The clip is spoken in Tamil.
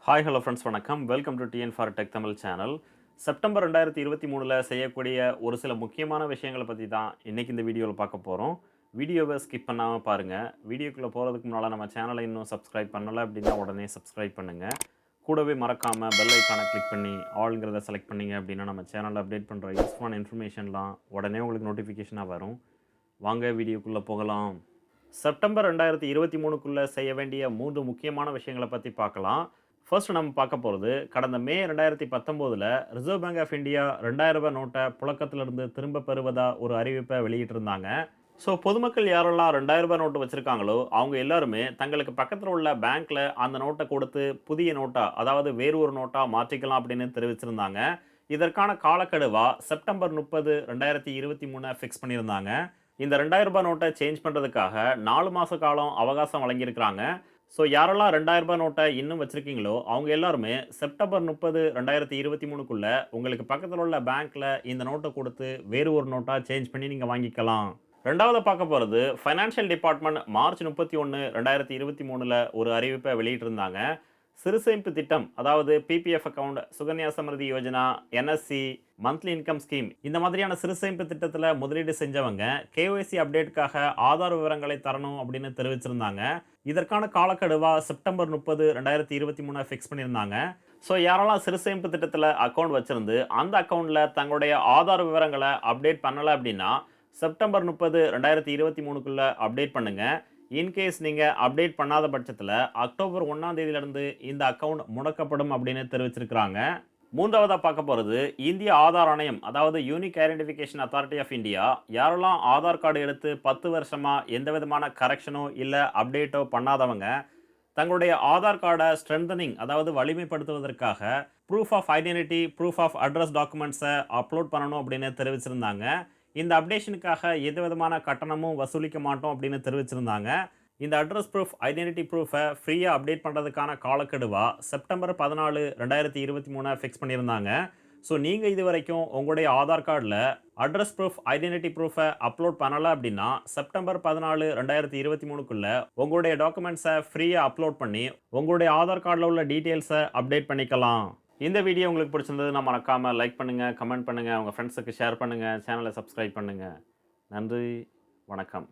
ஹாய் ஹலோ ஃப்ரெண்ட்ஸ் வணக்கம். Welcome to TN for tech Tamil channel. September 2023ல செய்யக்கூடிய ஒரு சில முக்கியமான விஷயங்கள பத்தி தான் இன்னைக்கு இந்த வீடியோல பார்க்க போறோம். வீடியோவ ஸ்கிப் பண்ணாம பாருங்க. வீடியோக்குள்ள போறதுக்கு முன்னால நம்ம சேனலை இன்னும் சப்ஸ்கிரைப் பண்ணல அப்படின்னா உடனே சப்ஸ்கிரைப் பண்ணுங்க. கூடவே மறக்காம பெல் ஐகானை கிளிக் பண்ணி ஆல்ங்கிறத செலக்ட் பண்ணீங்க அப்படின்னா நம்ம சேனல்ல அப்டேட் பண்ற யூஸ்ஃபுல்லான இன்ஃபர்மேஷன்லாம் உடனே உங்களுக்கு நோட்டிஃபிகேஷனா வரும். வாங்க வீடியோக்குள்ள போகலாம். செப்டம்பர் 2023க்குள்ள செய்ய வேண்டிய 3 முக்கியமான விஷயங்கள பத்தி பார்க்கலாம். ஃபர்ஸ்ட் நம்ம பார்க்க போறது, கடந்த மே 2019ல ரிசர்வ் பேங்க் ஆஃப் இந்தியா ரூ. 2000 நோட்ட புழக்கத்திலிருந்து திரும்பப் பெறுவதா ஒரு அறிவிப்பை வெளியிட்டிருந்தாங்க. ஸோ பொதுமக்கள் யாரெல்லாம் ரூ. 2000 நோட்டு வச்சிருக்காங்களோ, அவங்க எல்லாருமே தங்களுக்கு பக்கத்துல உள்ள பேங்க்ல அந்த நோட்ட கொடுத்து புதிய நோட்டா, அதாவது வேறு ஒரு நோட்டா மாற்றிக்கலாம் அப்படின்னு தெரிவிச்சிருந்தாங்க. இதற்கான காலக்கெடுவா செப்டம்பர் 30, 2023 ஃபிக்ஸ் பண்ணியிருந்தாங்க. இந்த ரூ. 2000 நோட்ட சேஞ்ச் பண்றதுக்காக 4 மாச காலம் அவகாசம் வழங்கியிருக்கிறாங்க. ஸோ யாரெல்லாம் ரூ. 2000 நோட்ட இன்னும் வச்சிருக்கீங்களோ, அவங்க எல்லாருமே செப்டம்பர் 30, 2023க்குள்ள உங்களுக்கு பக்கத்துல உள்ள பேங்க்ல இந்த நோட்ட குடுத்து வேறு ஒரு நோட்டா சேஞ்ச் பண்ணி நீங்க வாங்கிக்கலாம். 2வது பார்க்க போறது, ஃபைனான்ஷியல் டிபார்ட்மெண்ட் மார்ச் 31, 2023ல ஒரு அறிவிப்பை வெளியிட்டிருந்தாங்க. சிறு சேமிப்பு திட்டம், அதாவது PPF account, Sukanya Samriddhi Yojana, NSC, monthly income scheme இந்த மாதிரியான சிறு சேமிப்பு திட்டத்துல முதலீடு செஞ்சவங்க கேஒய்சி அப்டேட்காக ஆதார் விவரங்களை தரணும் அப்படின்னு தெரிவிச்சிருந்தாங்க. இதற்கான காலக்கெடுவா செப்டம்பர் 30, 2023 ஃபிக்ஸ் பண்ணியிருந்தாங்க. ஸோ யாரெல்லாம் சிறு சேமிப்பு திட்டத்தில் அக்கவுண்ட் வச்சிருந்து அந்த அக்கவுண்ட்ல தங்களுடைய ஆதார் விவரங்களை அப்டேட் பண்ணல அப்படின்னா செப்டம்பர் 30, 2023க்குள்ள அப்டேட் பண்ணுங்க. இன்கேஸ் நீங்க அப்டேட் பண்ணாத பட்சத்தில் அக்டோபர் 1ஆம் தேதியிலிருந்து இந்த அக்கவுண்ட் முடக்கப்படும் அப்படின்னு தெரிவிச்சிருக்கிறாங்க. 3வதா பார்க்க போறது, இந்திய ஆதார் ஆணையம், அதாவது unique identification authority of India யாரெல்லாம் ஆதார் கார்டு எடுத்து 10 வருஷமா எந்த விதமான கரெக்ஷனோ இல்ல அப்டேட்டோ பண்ணாதவங்க தங்களுடைய ஆதார் கார்டை ஸ்ட்ரென்தனிங், அதாவது வலிமைப்படுத்துவதற்காக proof of identity, proof of address டாக்குமெண்ட்ஸை அப்லோட் பண்ணணும் அப்படின்னு தெரிவிச்சிருந்தாங்க. இந்த அப்டேஷனுக்காக எந்த விதமான கட்டணமும் வசூலிக்க மாட்டோம் அப்படின்னு தெரிவிச்சிருந்தாங்க. இந்த அட்ரஸ் ப்ரூஃப், ஐடென்டிட்டி ப்ரூஃபை ஃப்ரீயாக அப்டேட் பண்ணுறதுக்கான காலக்கெடுவா செப்டம்பர் 14, 2023 ஃபிக்ஸ் பண்ணியிருந்தாங்க. ஸோ நீங்கள் இது வரைக்கும் உங்களுடைய ஆதார் கார்டில் அட்ரஸ் ப்ரூஃப், ஐடென்டிட்டி ப்ரூஃபை அப்லோட் பண்ணலை அப்படின்னா செப்டம்பர் 14, 2023க்குள்ள உங்களுடைய டாக்குமெண்ட்ஸை ஃப்ரீயாக அப்லோட் பண்ணி உங்களுடைய ஆதார் கார்டில் உள்ள டீட்டெயில்ஸை அப்டேட் பண்ணிக்கலாம். இந்த வீடியோ உங்களுக்கு பிடிச்சிருந்ததுன்னா மறக்காம லைக் பண்ணுங்க, கமெண்ட் பண்ணுங்க, உங்க ஃப்ரெண்ட்ஸுக்கு ஷேர் பண்ணுங்க, சேனலை சப்ஸ்கிரைப் பண்ணுங்க. நன்றி, வணக்கம்.